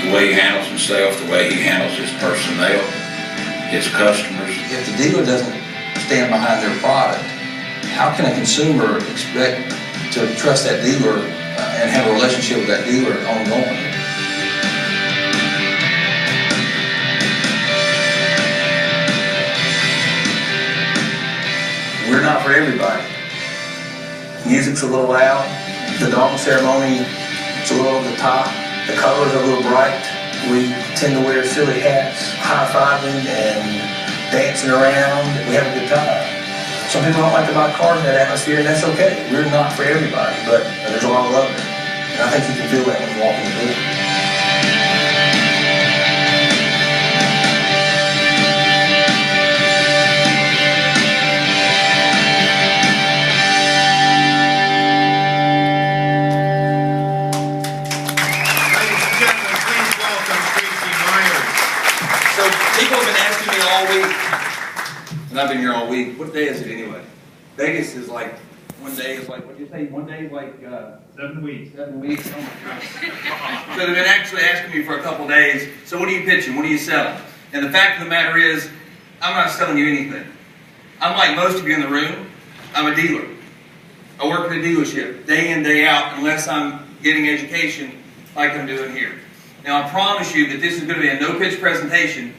The way he handles himself, the way he handles his personnel, his customers. If the dealer doesn't stand behind their product, how can a consumer expect to trust that dealer and have a relationship with that dealer ongoing? We're not for everybody. Music's a little loud, the dong ceremony is a little over the top, the colors are a little bright. We tend to wear silly hats, high-fiving and dancing around. We have a good time. Some people don't like to buy cars in that atmosphere, and that's okay. We're not for everybody, but there's a lot of love there. And I think you can feel that when you walk in the door. People have been asking me all week, and I've been here all week, what day is it anyway? Vegas is like, one day is like, what did you say, one day is like 7 weeks. 7 weeks? Oh my gosh. So they've been actually asking me for a couple days, so what are you pitching, what are you selling? And the fact of the matter is, I'm not selling you anything. I'm like most of you in the room, I'm a dealer. I work in a dealership, day in, day out, unless I'm getting education like I'm doing here. Now I promise you that this is going to be a no-pitch presentation.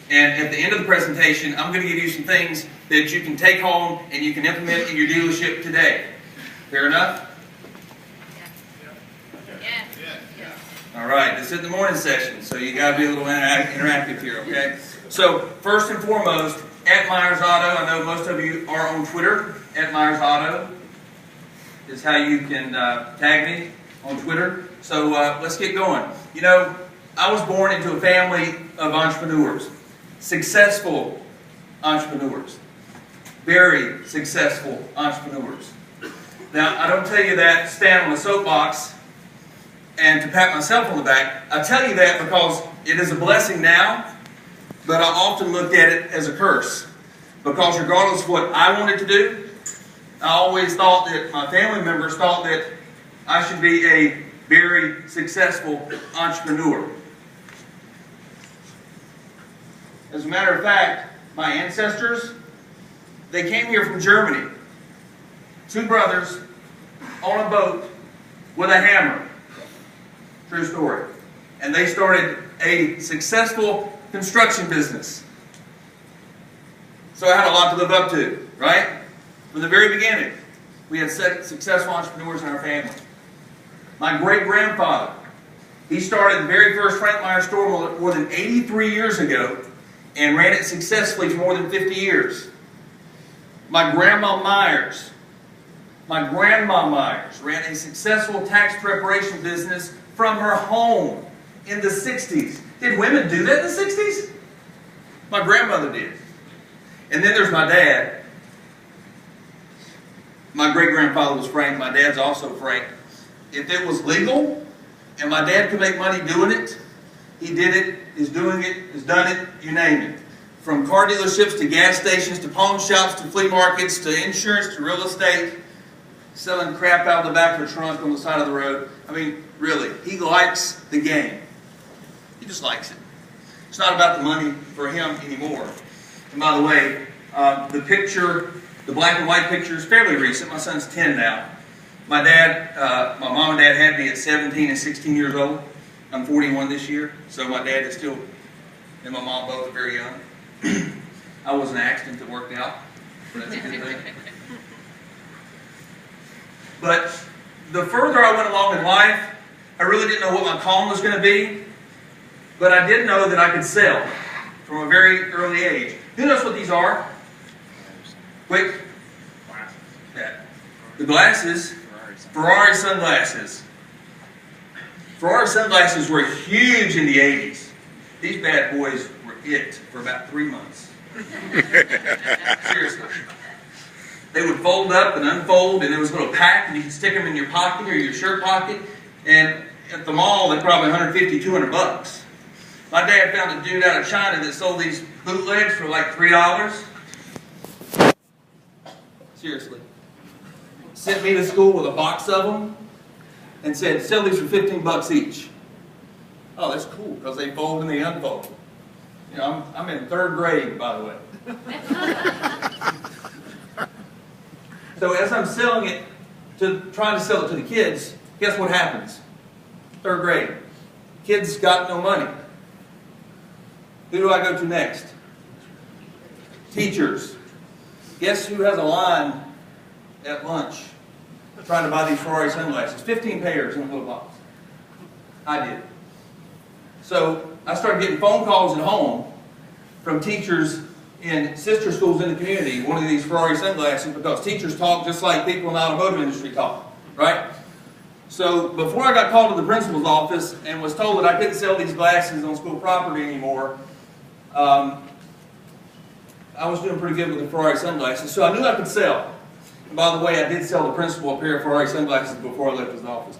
And at the end of the presentation, I'm going to give you some things that you can take home and you can implement in your dealership today. Fair enough? Yeah. All right, this is the morning session, so you got to be a little interactive here, okay? So first and foremost, at Myers Auto, I know most of you are on Twitter. At Myers Auto is how you can tag me on Twitter. So let's get going. You know, I was born into a family of entrepreneurs. Successful entrepreneurs. Very successful entrepreneurs. Now, I don't tell you that to stand on a soapbox and to pat myself on the back. I tell you that because it is a blessing now, but I often looked at it as a curse. Because regardless of what I wanted to do, I always thought that my family members thought that I should be a very successful entrepreneur. As a matter of fact, my ancestors, they came here from Germany. 2 brothers on a boat with a hammer. True story. And they started a successful construction business. So I had a lot to live up to, right? From the very beginning, we had successful entrepreneurs in our family. My great-grandfather, he started the very first Frank Myers store more than 83 years ago and ran it successfully for more than 50 years. My grandma Myers ran a successful tax preparation business from her home in the 60s. Did women do that in the 60s? My grandmother did. And then there's my dad. My great-grandfather was Frank. My dad's also Frank. If it was legal and my dad could make money doing it, he did it, is doing it, has done it, you name it. From car dealerships to gas stations to pawn shops to flea markets to insurance to real estate, selling crap out of the back of a trunk on the side of the road. I mean, really, he likes the game. He just likes it. It's not about the money for him anymore. And by the way, the picture, the black and white picture is fairly recent. My son's 10 now. My mom and dad had me at 17 and 16 years old. I'm 41 this year, so my dad is still, and my mom both are very young. I was an accident that worked out, but that's a good thing. But the further I went along in life, I really didn't know what my calling was going to be, but I did know that I could sell from a very early age. Who knows what these are? Quick. Yeah. The glasses, Ferrari sunglasses. Ferrari sunglasses were huge in the 80s. These bad boys were it for about 3 months. Seriously. They would fold up and unfold, and there was a little pack, and you could stick them in your pocket or your shirt pocket. And at the mall, they're probably 150, 200 bucks. My dad found a dude out of China that sold these bootlegs for like $3. Seriously. Sent me to school with a box of them and said, sell these for 15 bucks each. Oh, that's cool, because they fold and they unfold. You know, I'm in 3rd grade, by the way. So as I'm selling it, trying to sell it to the kids, guess what happens? 3rd grade. Kids got no money. Who do I go to next? Teachers. Guess who has a line at lunch trying to buy these Ferrari sunglasses? 15 pairs in a little box. I did. So I started getting phone calls at home from teachers in sister schools in the community wanting these Ferrari sunglasses, because teachers talk just like people in the automotive industry talk, right? So before I got called to the principal's office and was told that I couldn't sell these glasses on school property anymore, I was doing pretty good with the Ferrari sunglasses, so I knew I could sell. And by the way, I did sell the principal a pair of Ferrari sunglasses before I left his office.